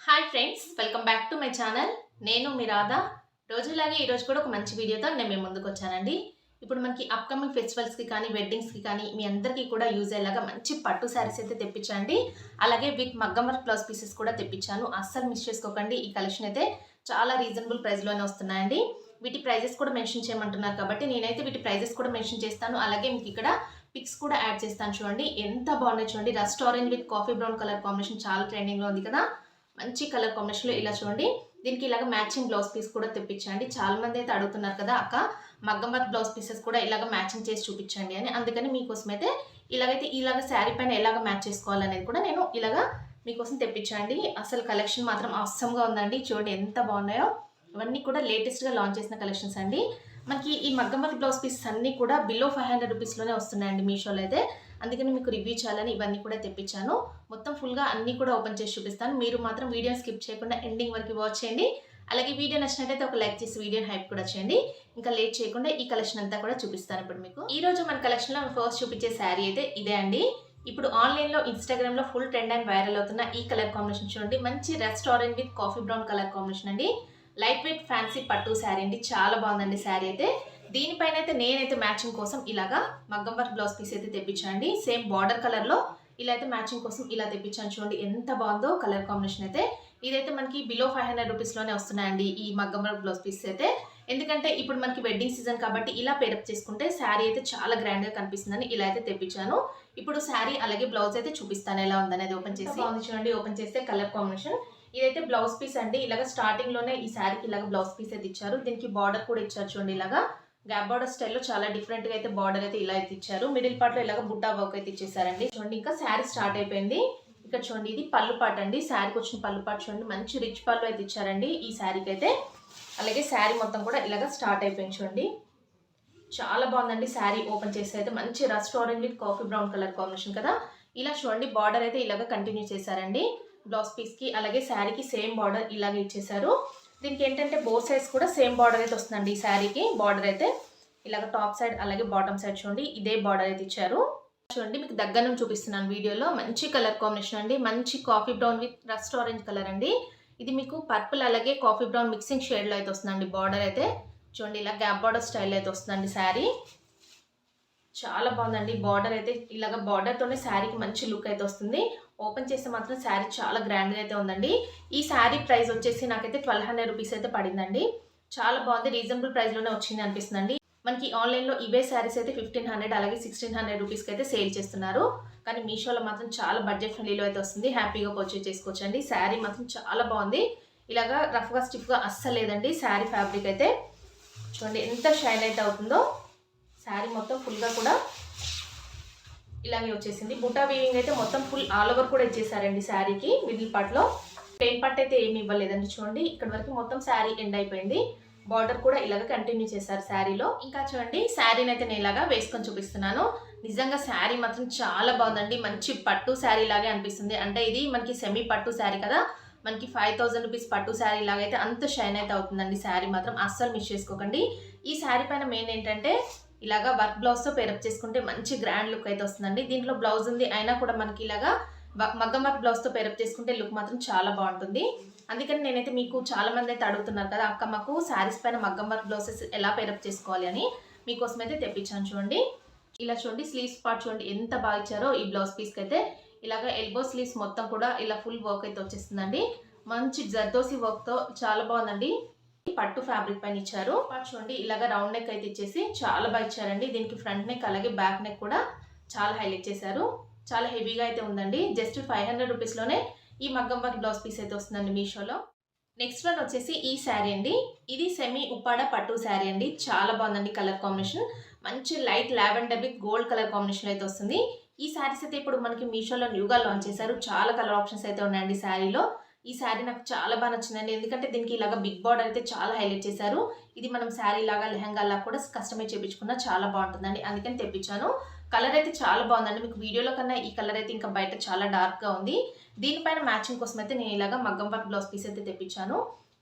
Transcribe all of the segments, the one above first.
Hi friends, welcome back to my channel. నేను మీ రాధా. రోజులాగే ఈరోజు కూడా ఒక మంచి వీడియోతో నేను మీ ముందుకు వచ్చానండి. ఇప్పుడు మనకి అప్కమింగ్ ఫెస్టివల్స్కి కానీ వెడ్డింగ్స్కి కానీ మీ అందరికీ కూడా యూజ్ అయ్యేలాగా మంచి పట్టు శారీస్ అయితే తెప్పించండి. అలాగే విత్ మగ్గం వర్క్ బ్లౌజ్ పీసెస్ కూడా తెప్పించాను. అస్సలు మిస్ చేసుకోకండి. ఈ కలెక్షన్ అయితే చాలా రీజనబుల్ ప్రైస్లోనే వస్తున్నాయండి. వీటి ప్రైజెస్ కూడా మెన్షన్ చేయమంటున్నారు కాబట్టి నేనైతే వీటి ప్రైజెస్ కూడా మెన్షన్ చేస్తాను. అలాగే మీకు ఇక్కడ పిక్స్ కూడా యాడ్ చేస్తాను. చూడండి ఎంత బాగున్నాయి. చూడండి rust orange with coffee brown colour combination చాలా ట్రెండింగ్లో ఉంది కదా. మంచి కలర్ కాంబినేషన్లో ఇలా చూడండి. దీనికి ఇలాగ మ్యాచింగ్ బ్లౌజ్ పీస్ కూడా తెప్పించండి. చాలా మంది అయితే అడుగుతున్నారు కదా, అక్క మగ్గం వర్క్ బ్లౌజ్ పీసెస్ కూడా ఇలాగ మ్యాచింగ్ చేసి చూపించండి అని. అందుకని మీకోసం అయితే ఇలాగ శారీ పైన ఎలాగ మ్యాచ్ చేసుకోవాలనేది కూడా నేను ఇలాగ మీకోసం తెప్పించండి. అసలు కలెక్షన్ మాత్రం అవసరంగా ఉందండి. చూడండి ఎంత బాగున్నాయో. ఇవన్నీ కూడా లేటెస్ట్గా లాంచ్ చేసిన కలెక్షన్స్ అండి. మనకి ఈ మగ్గం వర్క్ బ్లౌజ్ పీసెస్ అన్నీ కూడా బిలో 500 రూపీస్లోనే వస్తున్నాయండి మీషోలో అయితే. అందుకని మీకు రివ్యూ చేయాలని ఇవన్నీ కూడా తెప్పించాను. మొత్తం ఫుల్గా అన్నీ కూడా ఓపెన్ చేసి చూపిస్తాను. మీరు మాత్రం వీడియో స్కిప్ చేయకుండా ఎండింగ్ వరకు వాచ్ చేయండి. అలాగే వీడియో నచ్చినట్టయితే ఒక లైక్ చేసి వీడియోని హైప్ కూడా చేయండి. ఇంకా లేట్ చేయకుండా ఈ కలెక్షన్ అంతా కూడా చూపిస్తాను ఇప్పుడు మీకు. ఈ రోజు మన కలెక్షన్లో ఫస్ట్ చూపించే శారీ అయితే ఇదే అండి. ఇప్పుడు ఆన్లైన్లో ఇన్స్టాగ్రామ్లో ఫుల్ ట్రెండ్ అండ్ వైరల్ అవుతున్న ఈ కలర్ కాంబినేషన్ చూడండి. మంచి rest orange with coffee brown colour combination అండి. లైట్ వెయిట్ ఫ్యాన్సీ పట్టు శారీ అండి. చాలా బాగుందండి శారీ అయితే. దీనిపైన అయితే నేనైతే మ్యాచింగ్ కోసం ఇలాగా మగ్గం వర్క్ బ్లౌజ్ పీస్ అయితే తెప్పించండి. సేమ్ బార్డర్ కలర్లో ఇలా అయితే మ్యాచింగ్ కోసం ఇలా తెప్పించాను. చూడండి ఎంత బాగుందో కలర్ కాంబినేషన్ అయితే. ఇదైతే మనకి బిలో 500 రూపీస్లోనే వస్తున్నాయండి ఈ మగ్గం వర్క్ బ్లౌజ్ పీస్ అయితే. ఎందుకంటే ఇప్పుడు మనకి వెడ్డింగ్ సీజన్ కాబట్టి ఇలా పేరప్ చేసుకుంటే శారీ అయితే చాలా గ్రాండ్గా కనిపిస్తుందని ఇలా అయితే తెప్పించాను. ఇప్పుడు శారీ అలాగే బ్లౌజ్ అయితే చూపిస్తాను ఎలా ఉందనేది ఓపెన్ చేసి. బాగుంది చూడండి. ఓపెన్ చేస్తే కలర్ కాంబినేషన్ ఇదైతే బ్లౌజ్ పీస్ అండి. ఇలాగ స్టార్టింగ్లోనే ఈ శారీకి ఇలాగ బ్లౌజ్ పీస్ అయితే ఇచ్చారు. దీనికి బార్డర్ కూడా ఇచ్చారు చూడండి. ఇలాగా గ్యాప్ బార్డర్ స్టైల్లో చాలా డిఫరెంట్గా అయితే బార్డర్ అయితే ఇలా అయితే ఇచ్చారు. మిడిల్ పార్ట్లో ఇలాగ బుట్టా వర్క్ అయితే ఇచ్చేసారండి. చూడండి ఇంకా శారీ స్టార్ట్ అయిపోయింది. ఇక్కడ చూడండి ఇది పళ్ళు పాట అండి. శారీకి వచ్చిన పళ్ళు పాట చూడండి. మంచి రిచ్ పళ్ళు అయితే ఇచ్చారండి ఈ శారీకి అయితే. అలాగే శారీ మొత్తం కూడా ఇలాగ స్టార్ట్ అయిపోయింది చూడండి. చాలా బాగుందండి శారీ. ఓపెన్ చేస్తే అయితే మంచి rust orange with coffee brown colour combination కదా. ఇలా చూడండి బార్డర్ అయితే ఇలాగ కంటిన్యూ చేశారండి బ్లౌజ్ పీస్కి. అలాగే శారీకి సేమ్ బార్డర్ ఇలాగే ఇచ్చేసారు. దీనికి ఏంటంటే బోత్ సైడ్స్ కూడా సేమ్ బార్డర్ అయితే వస్తుందండి ఈ శారీకి. బార్డర్ అయితే ఇలాగ టాప్ సైడ్ అలాగే బాటమ్ సైడ్ చూడండి ఇదే బార్డర్ అయితే ఇచ్చారు. చూడండి మీకు దగ్గర నుంచి చూపిస్తున్నాను వీడియోలో. మంచి కలర్ కాంబినేషన్ అండి. మంచి coffee brown with rust orange colour అండి. ఇది మీకు పర్పుల్ అలాగే కాఫీ బ్రౌన్ మిక్సింగ్ షేడ్లో అయితే వస్తుందండి బార్డర్ అయితే. చూడండి ఇలా గ్యాప్ బార్డర్ స్టైల్ అయితే వస్తుందండి శారీ. చాలా బాగుందండి. బార్డర్ అయితే ఇలాగ బార్డర్తోనే శారీకి మంచి లుక్ అయితే వస్తుంది. ఓపెన్ చేస్తే మాత్రం శారీ చాలా గ్రాండ్గా అయితే ఉందండి. ఈ శారీ ప్రైస్ వచ్చేసి నాకైతే 1200 రూపీస్ అయితే పడిందండి. చాలా బాగుంది. రీజనబుల్ ప్రైస్లోనే వచ్చింది అనిపిస్తుందండి. మనకి ఆన్లైన్లో ఇవే శారీస్ అయితే 1500 అలాగే 1600 రూపీస్కి అయితే సేల్ చేస్తున్నారు. కానీ మీషోలో మాత్రం చాలా బడ్జెట్ ఫ్రెండ్లీలో అయితే వస్తుంది. హ్యాపీగా పర్చేజ్ చేసుకోవచ్చండి. శారీ మాత్రం చాలా బాగుంది. ఇలాగా రఫ్గా స్టిఫ్గా అస్సలు లేదండి శారీ ఫ్యాబ్రిక్ అయితే. చూడండి ఎంత షైన్ అయితే అవుతుందో. శారీ మొత్తం ఫుల్గా కూడా ఇలాగే వచ్చేసింది. బుటా వీవింగ్ అయితే మొత్తం ఫుల్ ఆల్ ఓవర్ కూడా ఇచ్చేసారండి శారీకి. మిడిల్ పార్ట్లో ప్లెయిన్ పార్ట్ అయితే ఏమి ఇవ్వలేదండి. చూడండి ఇక్కడ వరకు మొత్తం శారీ ఎండ్ అయిపోయింది. బార్డర్ కూడా ఇలాగ కంటిన్యూ చేశారు శారీలో. ఇంకా చూడండి శారీని అయితే నేను ఇలాగా వేసుకొని చూపిస్తున్నాను. నిజంగా శారీ మాత్రం చాలా బాగుందండి. మంచి పట్టు శారీ లాగే అనిపిస్తుంది. అంటే ఇది మనకి సెమీ పట్టు శారీ కదా. మనకి 5000 రూపీస్ పట్టు శారీ లాగైతే అంత షైన్ అయితే అవుతుందండి శారీ మాత్రం. అస్సలు మిస్ చేసుకోకండి. ఈ శారీ పైన మెయిన్ ఏంటంటే ఇలాగా వర్క్ బ్లౌజ్తో పేరప్ చేసుకుంటే మంచి గ్రాండ్ లుక్ అయితే వస్తుందండి. దీంట్లో బ్లౌజ్ ఉంది అయినా కూడా మనకి ఇలాగా మగ్గం వర్క్ బ్లౌజ్తో పేరప్ చేసుకుంటే లుక్ మాత్రం చాలా బాగుంటుంది. అందుకని నేనైతే మీకు చాలా మంది అయితే అడుగుతున్నారు కదా, అక్క మాకు శారీస్ పైన మగ్గం వర్క్ బ్లౌజెస్ ఎలా పేరప్ చేసుకోవాలి అని మీకోసం అయితే తెప్పించాను. చూడండి ఇలా చూడండి స్లీవ్స్ పార్ట్ చూడండి ఎంత బాగా ఇచ్చారో ఈ బ్లౌజ్ పీస్కి అయితే. ఇలాగ ఎల్బో స్లీవ్స్ మొత్తం కూడా ఇలా ఫుల్ వర్క్ అయితే వచ్చేస్తుందండి. మంచి జర్దోసి వర్క్తో చాలా బాగుందండి. పట్టు ఫ్యాబ్రిక్ పైన ఇచ్చారు. చూడండి ఇలాగ రౌండ్ నెక్ అయితే ఇచ్చేసి చాలా బాగా ఇచ్చారండి. దీనికి ఫ్రంట్ నెక్ అలాగే బ్యాక్ నెక్ కూడా చాలా హైలైట్ చేశారు. చాలా హెవీగా అయితే ఉందండి. జస్ట్ 500 రూపీస్లోనే ఈ మగ్గం వర్క్ బ్లౌజ్ పీస్ అయితే వస్తుందండి మీషోలో. నెక్స్ట్ వన్ వచ్చేసి ఈ శారీ అండి. ఇది సెమీ ఉప్పాడ పట్టు శారీ అండి. చాలా బాగుందండి కలర్ కాంబినేషన్. మంచి light lavender with gold colour combination అయితే వస్తుంది. ఈ శారీస్ అయితే ఇప్పుడు మనకి మీషోలో న్యూగా లాంచ్ చేశారు. చాలా కలర్ ఆప్షన్స్ అయితే ఉన్నాయండి శారీలో. ఈ శారీ నాకు చాలా బాగా నచ్చిందండి. ఎందుకంటే దీనికి ఇలాగ బిగ్ బార్డర్ అయితే చాలా హైలైట్ చేశారు. ఇది మనం శారీ లాగా లెహంగా లాగా కూడా కస్టమైజ్ చేయించుకున్నా చాలా బాగుంటుందండి. అందుకని తెప్పించాను. కలర్ అయితే చాలా బాగుందండి. మీకు వీడియోలో కన్నా ఈ కలర్ అయితే ఇంకా బయట చాలా డార్క్గా ఉంది. దీనిపైన మ్యాచింగ్ కోసం అయితే నేను ఇలాగా మగ్గం వర్క్ బ్లౌజ్ పీస్ అయితే తెప్పించాను.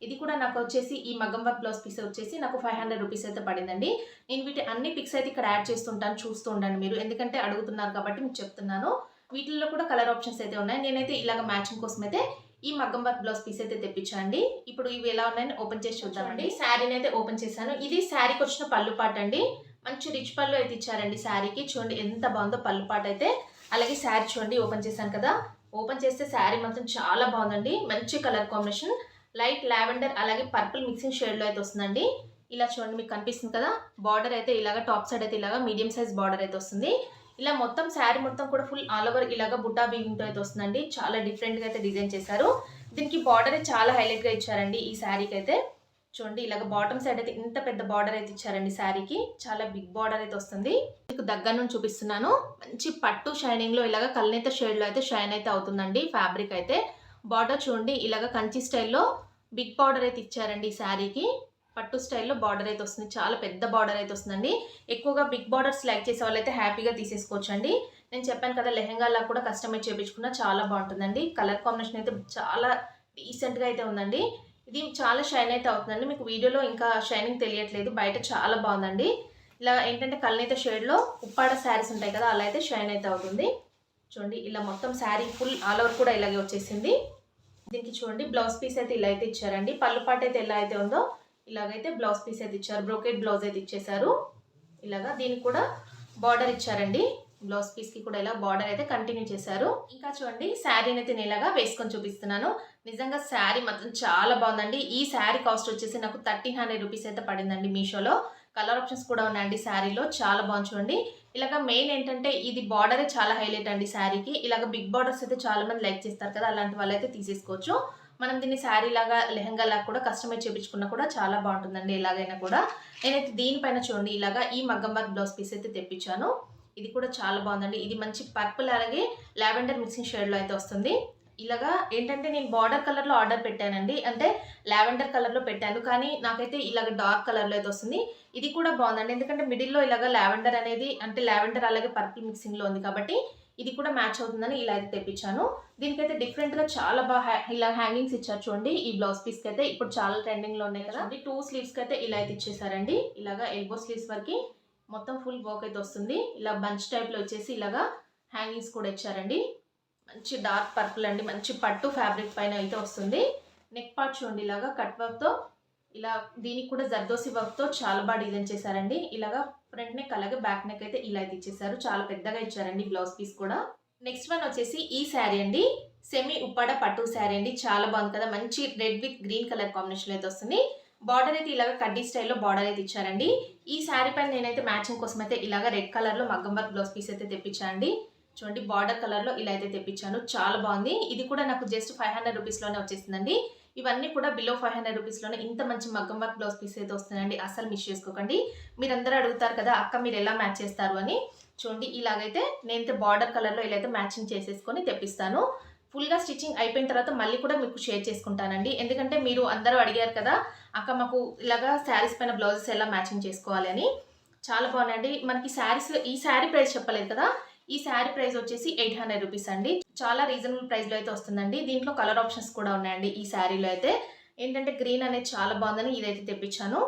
ఇది కూడా నాకు వచ్చేసి ఈ మగ్గం వర్క్ బ్లౌజ్ పీస్ వచ్చేసి నాకు 500 రూపీస్ అయితే పడిందండి. నేను వీటి అన్ని పిక్స్ అయితే ఇక్కడ యాడ్ చేస్తుంటాను, చూస్తూ ఉండండి మీరు. ఎందుకంటే అడుగుతున్నారు కాబట్టి మీకు చెప్తున్నాను. వీటిల్లో కూడా కలర్ ఆప్షన్స్ అయితే ఉన్నాయి. నేనైతే ఇలాగ మ్యాచింగ్ కోసం అయితే ఈ మగ్గం వర్క్ బ్లౌజ్ పీస్ అయితే తెప్పించండి. ఇప్పుడు ఇవి ఎలా ఉన్నాయని ఓపెన్ చేసి చూద్దామండి. శారీని అయితే ఓపెన్ చేశాను. ఇది శారీకి వచ్చిన పళ్ళు పాట అండి. మంచి రిచ్ పళ్ళు అయితే ఇచ్చారండి శారీకి. చూడండి ఎంత బాగుందో పళ్ళు పాట అయితే. అలాగే శారీ చూడండి ఓపెన్ చేశాను కదా, ఓపెన్ చేస్తే శారీ మాత్రం చాలా బాగుందండి. మంచి కలర్ కాంబినేషన్, లైట్ లావెండర్ అలాగే పర్పుల్ మిక్సింగ్ షేడ్లో అయితే వస్తుందండి. ఇలా చూడండి మీకు కనిపిస్తుంది కదా, బార్డర్ అయితే ఇలాగా టాప్ సైడ్ అయితే ఇలాగా మీడియం సైజ్ బార్డర్ అయితే వస్తుంది. ఇలా మొత్తం శారీ మొత్తం కూడా ఫుల్ ఆల్ ఓవర్ ఇలాగా బుట్టా వీవింగ్తో అయితే వస్తుందండి. చాలా డిఫరెంట్గా అయితే డిజైన్ చేశారు. దీనికి బార్డర్ చాలా హైలైట్గా ఇచ్చారండి ఈ శారీకి అయితే. చూడండి ఇలాగ బాటమ్ సైడ్ అయితే ఇంత పెద్ద బార్డర్ అయితే ఇచ్చారండి శారీకి. చాలా బిగ్ బార్డర్ అయితే వస్తుంది. మీకు దగ్గర నుంచి చూపిస్తున్నాను. మంచి పట్టు షైనింగ్లో ఇలాగ కల్నేత షేడ్లో అయితే షైన్ అయితే అవుతుందండి ఫ్యాబ్రిక్ అయితే. బార్డర్ చూడండి ఇలాగ కంచి స్టైల్లో బిగ్ బార్డర్ అయితే ఇచ్చారండి ఈ శారీకి. పట్టు స్టైల్లో బార్డర్ అయితే వస్తుంది. చాలా పెద్ద బార్డర్ అయితే వస్తుందండి. ఎక్కువగా బిగ్ బార్డర్స్ లైక్ చేసే వాళ్ళైతే హ్యాపీగా తీసేసుకోవచ్చు అండి. నేను చెప్పాను కదా, లెహెంగాలా కూడా కస్టమైజ్ చేయించుకున్నా చాలా బాగుంటుందండి. కలర్ కాంబినేషన్ అయితే చాలా డీసెంట్గా అయితే ఉందండి. ఇది చాలా షైన్ అయితే అవుతుందండి. మీకు వీడియోలో ఇంకా షైనింగ్ తెలియట్లేదు, బయట చాలా బాగుందండి. ఇలా ఏంటంటే కల్నేత షేడ్లో ఉప్పాడ శారీస్ ఉంటాయి కదా, అలా అయితే షైన్ అయితే అవుతుంది. చూడండి ఇలా మొత్తం శారీ ఫుల్ ఆల్ ఓవర్ కూడా ఇలాగే వచ్చేసింది. దీనికి చూడండి బ్లౌజ్ పీస్ అయితే ఇలా అయితే ఇచ్చారండి. పళ్ళు పాట అయితే ఎలా అయితే ఉందో ఇలాగైతే బ్లౌజ్ పీస్ అయితే ఇచ్చారు. బ్రోకెట్ బ్లౌజ్ అయితే ఇచ్చేసారు. ఇలాగా దీనికి కూడా బార్డర్ ఇచ్చారండి. బ్లౌజ్ పీస్కి కూడా ఇలా బార్డర్ అయితే కంటిన్యూ చేశారు. ఇంకా చూడండి శారీని అయితే నేను ఇలాగా వేసుకొని చూపిస్తున్నాను. నిజంగా శారీ మాత్రం చాలా బాగుందండి. ఈ శారీ కాస్ట్ వచ్చేసి నాకు 1300 రూపీస్ అయితే పడిందండి మీషోలో. కలర్ ఆప్షన్స్ కూడా ఉన్నాయండి శారీలో, చాలా బాగుంది చూడండి. ఇలాగ మెయిన్ ఏంటంటే ఇది బార్డరే చాలా హైలైట్ అండి శారీకి. ఇలాగ బిగ్ బార్డర్స్ అయితే చాలా మంది లైక్ చేస్తారు కదా, అలాంటి వాళ్ళు అయితే తీసేసుకోవచ్చు. మనం దీన్ని శారీ లాగా లెహంగా లాగా కూడా కస్టమైజ్ చేయించుకున్నా కూడా చాలా బాగుంటుందండి. ఎలాగైనా కూడా నేనైతే దీనిపైన చూడండి ఇలాగా ఈ మగ్గం వర్క్ బ్లౌజ్ పీస్ అయితే తెప్పించాను. ఇది కూడా చాలా బాగుందండి. ఇది మంచి పర్పుల్ అలాగే లావెండర్ మిక్సింగ్ షేడ్లో అయితే వస్తుంది. ఇలాగా ఏంటంటే నేను బార్డర్ కలర్లో ఆర్డర్ పెట్టానండి, అంటే లావెండర్ కలర్లో పెట్టాను, కానీ నాకైతే ఇలాగ డార్క్ కలర్లో అయితే వస్తుంది. ఇది కూడా బాగుందండి, ఎందుకంటే మిడిల్లో ఇలాగ లావెండర్ అనేది అంటే లావెండర్ అలాగే పర్పుల్ మిక్సింగ్లో ఉంది కాబట్టి ఇది కూడా మ్యాచ్ అవుతుందని ఇలా అయితే తెప్పించాను. దీనికైతే డిఫరెంట్గా చాలా బాగా ఇలా హ్యాంగింగ్స్ ఇచ్చారు చూడండి. ఈ బ్లౌజ్ పీస్కి అయితే ఇప్పుడు చాలా ట్రెండింగ్లో ఉన్నాయి కదా. 2 స్లీవ్స్కి అయితే ఇలా అయితే ఇచ్చేసారండి. ఇలాగా ఎల్బో స్లీవ్స్ వరకు మొత్తం ఫుల్ వర్క్ అయితే వస్తుంది. ఇలా బంచ్ టైప్లో వచ్చేసి ఇలాగా హ్యాంగింగ్స్ కూడా ఇచ్చారండి. మంచి డార్క్ పర్పుల్ అండి, మంచి పట్టు ఫ్యాబ్రిక్ పైన అయితే వస్తుంది. నెక్ పార్ట్ చూడండి ఇలాగా కట్ వర్క్తో, ఇలా దీనికి కూడా జర్దోసి వర్క్తో చాలా బాగా డిజైన్ చేశారండి. ఇలాగా ఫ్రంట్ నెక్ అలాగే బ్యాక్ నెక్ అయితే ఇలా అయితే ఇచ్చేసారు. చాలా పెద్దగా ఇచ్చారండి బ్లౌజ్ పీస్ కూడా. నెక్స్ట్ వన్ వచ్చేసి ఈ శారీ అండి. సెమీ ఉప్పాడ పట్టు శారీ అండి. చాలా బాగుంది కదా, మంచి red with green colour combination అయితే వస్తుంది. బార్డర్ అయితే ఇలాగ కడ్డీ స్టైల్లో బార్డర్ అయితే ఇచ్చారండి. ఈ శారీ పైన నేనైతే మ్యాచింగ్ కోసం అయితే ఇలాగ రెడ్ కలర్లో మగ్గం వర్క్ బ్లౌజ్ పీస్ అయితే తెప్పించానండి. చూడండి బార్డర్ కలర్లో ఇలా అయితే తెప్పించాను. చాలా బాగుంది. ఇది కూడా నాకు జస్ట్ 500 రూపీస్లోనే వచ్చేసిందండి. ఇవన్నీ కూడా బిలో 500 రూపీస్లోనే ఇంత మంచి మగ్గం వర్క్ బ్లౌజ్ పీస్ అయితే వస్తున్నాయండి. అసలు మిస్ చేసుకోకండి. మీరందరూ అడుగుతారు కదా అక్క మీరు ఎలా మ్యాచ్ చేస్తారు అని. చూడండి ఇలాగైతే నేనైతే బార్డర్ కలర్లో ఇలా అయితే మ్యాచింగ్ చేసేసుకొని తెప్పిస్తాను. ఫుల్గా స్టిచ్చింగ్ అయిపోయిన తర్వాత మళ్ళీ కూడా మీకు షేర్ చేసుకుంటానండి. ఎందుకంటే మీరు అందరూ అడిగారు కదా అక్క మాకు ఇలాగా శారీస్ పైన బ్లౌజెస్ ఎలా మ్యాచింగ్ చేసుకోవాలి అని. చాలా బాగున్నాయండి. మనకి శారీస్ ఈ శారీ ప్రైస్ చెప్పలేదు కదా, ఈ శారీ ప్రైస్ వచ్చేసి 800 రూపీస్ అండి. చాలా రీజనబుల్ ప్రైస్లో అయితే వస్తుందండి. దీంట్లో కలర్ ఆప్షన్స్ కూడా ఉన్నాయండి. ఈ శారీలో అయితే ఏంటంటే గ్రీన్ అనేది చాలా బాగుందని ఇదైతే తెప్పించాను.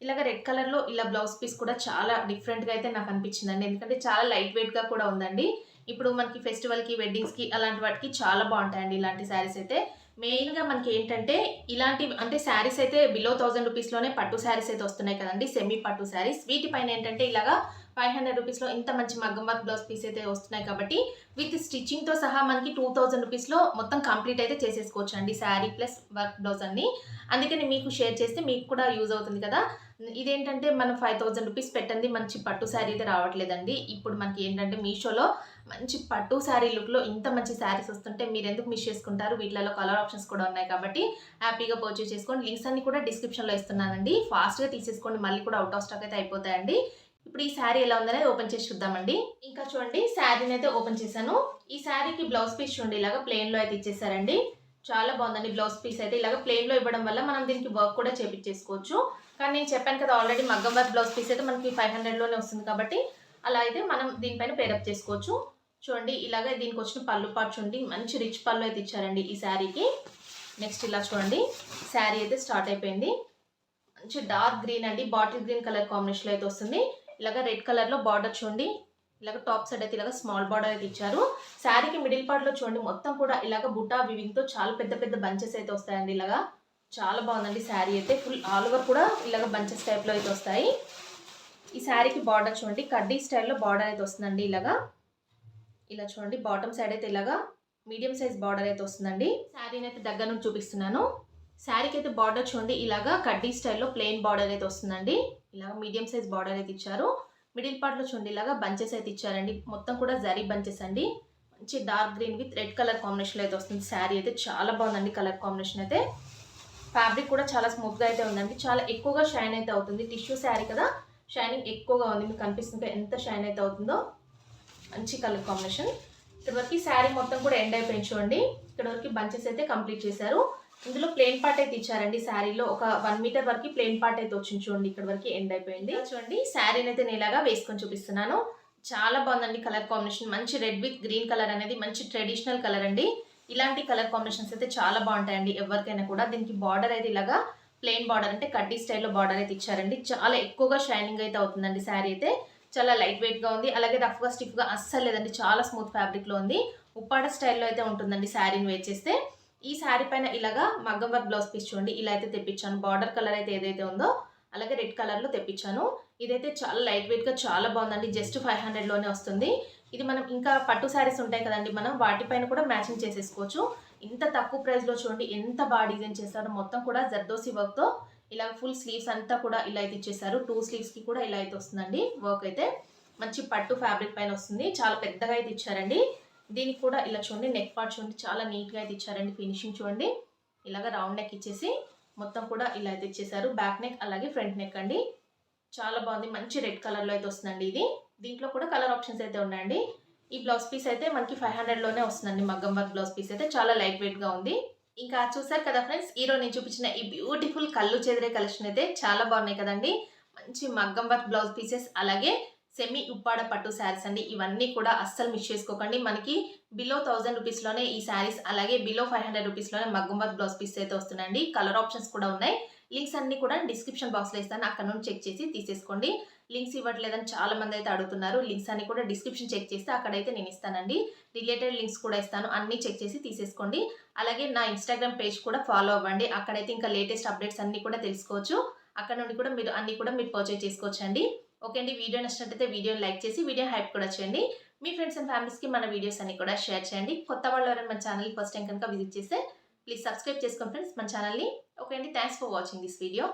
ఇలాగ రెడ్ కలర్లో ఇలా బ్లౌజ్ పీస్ కూడా చాలా డిఫరెంట్గా అయితే నాకు అనిపించిందండి. ఎందుకంటే చాలా లైట్ వెయిట్గా కూడా ఉందండి. ఇప్పుడు మనకి ఫెస్టివల్కి వెడ్డింగ్స్కి అలాంటి వాటికి చాలా బాగుంటాయండి ఇలాంటి శారీస్ అయితే. మెయిన్గా మనకి ఏంటంటే ఇలాంటి అంటే శారీస్ అయితే బిలో 1000 రూపీస్లోనే పట్టు శారీస్ అయితే వస్తున్నాయి కదండి, సెమీ పట్టు శారీస్. వీటిపైన ఏంటంటే ఇలాగా 500 రూపీస్లో ఇంత మంచి మగ్గం వర్క్ బ్లౌజ్ పీస్ అయితే వస్తున్నాయి కాబట్టి విత్ స్టిచ్చింగ్తో సహా మనకి 2000 రూపీస్లో మొత్తం కంప్లీట్ అయితే చేసేసుకోవచ్చు అండి శారీ ప్లస్ వర్క్ బ్లౌజ్ అన్ని. అందుకని మీకు షేర్ చేస్తే మీకు కూడా యూజ్ అవుతుంది కదా. ఇదేంటంటే మనం 5000 రూపీస్ పెట్టండి మంచి పట్టు శారీ అయితే రావట్లేదండి. ఇప్పుడు మనకి ఏంటంటే మీషోలో మంచి పట్టు శారీ లుక్లో ఇంత మంచి శారీస్ వస్తుంటే మీరు ఎందుకు మిస్ చేసుకుంటారు. వీటిలో కలర్ ఆప్షన్స్ కూడా ఉన్నాయి కాబట్టి హ్యాపీగా పర్చేస్ చేసుకోండి. లింక్స్ అన్ని కూడా డిస్క్రిప్షన్లో ఇస్తున్నానండి. ఫాస్ట్గా తీసేసుకోండి, మళ్ళీ కూడా అవుట్ ఆఫ్ స్టాక్ అయితే అయిపోతాయండి. ఇప్పుడు ఈ శారీ ఎలా ఉందనేది ఓపెన్ చేసి చూద్దామండి. ఇంకా చూడండి శారీని అయితే ఓపెన్ చేశాను. ఈ శారీకి బ్లౌజ్ పీస్ చూడండి ఇలాగా ప్లెయిన్లో అయితే ఇచ్చేసారండి. చాలా బాగుందండి బ్లౌజ్ పీస్ అయితే. ఇలాగ ప్లెయిన్లో ఇవ్వడం వల్ల మనం దీనికి వర్క్ కూడా చేపించేసుకోవచ్చు. కానీ నేను చెప్పాను కదా ఆల్రెడీ మగ్గం వర్క్ బ్లౌజ్ పీస్ అయితే మనకి 500లోనే వస్తుంది కాబట్టి అలా అయితే మనం దీనిపైన పేరప్ చేసుకోవచ్చు. చూడండి ఇలాగ దీనికి వచ్చిన పళ్ళు పార్ట్ చూడండి మంచి రిచ్ పళ్ళు అయితే ఇచ్చారండి ఈ శారీకి. నెక్స్ట్ ఇలా చూడండి శారీ అయితే స్టార్ట్ అయిపోయింది. మంచి డార్క్ గ్రీన్ అండి, బాటిల్ గ్రీన్ కలర్ కాంబినేషన్లో అయితే వస్తుంది. ఇలాగ రెడ్ కలర్లో బార్డర్ చూడండి ఇలాగ టాప్ సైడ్ అయితే ఇలాగ స్మాల్ బార్డర్ అయితే ఇచ్చారు. శారీకి మిడిల్ పార్ట్లో చూడండి మొత్తం కూడా ఇలాగ బుటా వివింగ్తో చాలా పెద్ద పెద్ద బంచెస్ అయితే వస్తాయండి. ఇలాగా చాలా బాగుందండి శారీ అయితే. ఫుల్ ఆల్ ఓవర్ కూడా ఇలాగ బంచెస్ టైప్లో అయితే వస్తాయి. ఈ శారీకి బార్డర్ చూడండి కడ్డీ స్టైల్లో బార్డర్ అయితే వస్తుందండి. ఇలాగా ఇలా చూడండి బాటమ్ సైడ్ అయితే ఇలాగా మీడియం సైజ్ బార్డర్ అయితే వస్తుందండి. శారీని అయితే దగ్గర నుంచి చూపిస్తున్నాను. శారీకి అయితే బార్డర్ చూడండి ఇలాగా కడ్డీ స్టైల్లో ప్లెయిన్ బార్డర్ అయితే వస్తుందండి. ఇలాగ మీడియం సైజ్ బార్డర్ అయితే ఇచ్చారు. మిడిల్ పార్ట్లో చూడండి ఇలాగా బంచెస్ అయితే ఇచ్చారండి. మొత్తం కూడా జరీ బంచెస్ అండి. మంచి dark green with red colour కాంబినేషన్లో అయితే వస్తుంది. శారీ అయితే చాలా బాగుందండి కలర్ కాంబినేషన్ అయితే. ఫ్యాబ్రిక్ కూడా చాలా స్మూత్గా అయితే ఉందండి. చాలా ఎక్కువగా షైన్ అయితే అవుతుంది. టిష్యూ శారీ కదా, షైనింగ్ ఎక్కువగా ఉంది. మీకు కనిపిస్తుంది ఎంత షైన్ అయితే అవుతుందో. మంచి కలర్ కాంబినేషన్. ఇక్కడ వరకు శారీ మొత్తం కూడా ఎండ్ అయిపోయింది చూడండి. ఇక్కడ వరకు బంచెస్ అయితే కంప్లీట్ చేశారు. ఇందులో ప్లెయిన్ పార్ట్ అయితే ఇచ్చారండి. శారీలో ఒక 1 మీటర్ వరకు ప్లెయిన్ పార్ట్ అయితే వచ్చింది చూడండి. ఇక్కడ వరకు ఎండ్ అయిపోయింది చూడండి. శారీని అయితే నేను ఇలాగా వేసుకొని చూపిస్తున్నాను. చాలా బాగుందండి కలర్ కాంబినేషన్. మంచి రెడ్ విత్ గ్రీన్ కలర్ అనేది మంచి ట్రెడిషనల్ కలర్ అండి. ఇలాంటి కలర్ కాంబినేషన్స్ అయితే చాలా బాగుంటాయండి ఎవరికైనా కూడా. దీనికి బార్డర్ అయితే ఇలాగా ప్లెయిన్ బార్డర్ అంటే కడ్డీ స్టైల్లో బార్డర్ అయితే ఇచ్చారండి. చాలా ఎక్కువగా షైనింగ్ అయితే అవుతుందండి శారీ అయితే. చాలా లైట్ వెయిట్గా ఉంది. అలాగే రఫ్గా స్టిఫ్గా అస్సలు లేదండి. చాలా స్మూత్ ఫ్యాబ్రిక్లో ఉంది. ఉప్పాడ స్టైల్లో అయితే ఉంటుందండి శారీని వేర్ చేస్తే. ఈ శారీ పైన ఇలాగా మగ్గం వర్క్ బ్లౌజ్ పీస్ చూడండి ఇలా అయితే తెప్పించాను. బార్డర్ కలర్ అయితే ఏదైతే ఉందో అలాగే రెడ్ కలర్లో తెప్పించాను. ఇదైతే చాలా లైట్ వెయిట్గా చాలా బాగుందండి. జస్ట్ 500లోనే వస్తుంది. ఇది మనం ఇంకా పట్టు శారీస్ ఉంటాయి కదండి, మనం వాటిపైన కూడా మ్యాచింగ్ చేసేసుకోవచ్చు. ఇంత తక్కువ ప్రైస్లో చూడండి ఎంత బాగా డిజైన్ చేశారో. మొత్తం కూడా జర్దోసి వర్క్తో ఇలా ఫుల్ స్లీవ్స్ అంతా కూడా ఇలా అయితే ఇచ్చేసారు. 2 స్లీవ్స్కి కూడా ఇలా అయితే వస్తుందండి వర్క్ అయితే. మంచి పట్టు ఫ్యాబ్రిక్ పైన వస్తుంది. చాలా పెద్దగా అయితే ఇచ్చారండి. దీనికి కూడా ఇలా చూడండి నెక్ పార్ట్ చూడండి చాలా నీట్గా అయితే ఇచ్చారండి. ఫినిషింగ్ చూడండి ఇలాగ రౌండ్ నెక్ ఇచ్చేసి మొత్తం కూడా ఇలా అయితే ఇచ్చేసారు. బ్యాక్ నెక్ అలాగే ఫ్రంట్ నెక్ అండి. చాలా బాగుంది. మంచి రెడ్ కలర్లో అయితే వస్తుందండి ఇది. దీంట్లో కూడా కలర్ ఆప్షన్స్ అయితే ఉన్నాయండి. ఈ బ్లౌజ్ పీస్ అయితే మనకి 500లోనే వస్తుందండి. మగ్గం వర్క్ బ్లౌజ్ పీస్ అయితే చాలా లైట్ వెయిట్గా ఉంది. ఇంకా చూసారు కదా ఫ్రెండ్స్, ఈరోజు నేను చూపించిన ఈ బ్యూటిఫుల్ కళ్ళు చెదిరే కలెక్షన్ అయితే చాలా బాగున్నాయి కదండి. మంచి మగ్గం వర్క్ బ్లౌజ్ పీసెస్ అలాగే సెమీ ఉప్పాడ పట్టు శారీస్ అండి. ఇవన్నీ కూడా అస్సలు మిస్ చేసుకోకండి. మనకి బిలో 1000 రూపీస్లోనే ఈ శారీస్ అలాగే బిలో 500 రూపీస్లోనే మగ్గం వర్క్ బ్లౌజ్ పీస్ అయితే వస్తున్నాయండి. కలర్ ఆప్షన్స్ కూడా ఉన్నాయి. లింక్స్ అన్ని కూడా డిస్క్రిప్షన్ బాక్స్లో ఇస్తాను. అక్కడ నుండి చెక్ చేసి తీసేసుకోండి. లింక్స్ ఇవ్వట్లేదని చాలా మంది అయితే అడుగుతున్నారు. లింక్స్ అన్ని కూడా డిస్క్రిప్షన్ చెక్ చేస్తే అక్కడైతే నేను ఇస్తానండి. రిలేటెడ్ లింక్స్ కూడా ఇస్తాను. అన్నీ చెక్ చేసి తీసేసుకోండి. అలాగే నా ఇన్స్టాగ్రామ్ పేజ్ కూడా ఫాలో అవ్వండి. అక్కడైతే ఇంకా లేటెస్ట్ అప్డేట్స్ అన్నీ కూడా తెలుసుకోవచ్చు. అక్కడ నుండి కూడా మీరు అన్నీ కూడా మీరు పర్చేజ్ చేసుకోవచ్చు అండి. ఓకే అండి, వీడియో నచ్చినట్లయితే వీడియోని లైక్ చేసి వీడియో హైప్ కూడా చేయండి. మీ ఫ్రెండ్స్ అండ్ ఫ్యామిలీస్కి మన వీడియోస్ అన్ని కూడా షేర్ చేయండి. కొత్త వాళ్ళు ఎవరైనా మన ఛానల్ ఫస్ట్ టైం కనుక విజిట్ చేస్తే ప్లీజ్ సబ్స్క్రైబ్ చేసుకోండి ఫ్రెండ్స్ మన ఛానల్ని. ఓకే అండి, thanks for watching this video.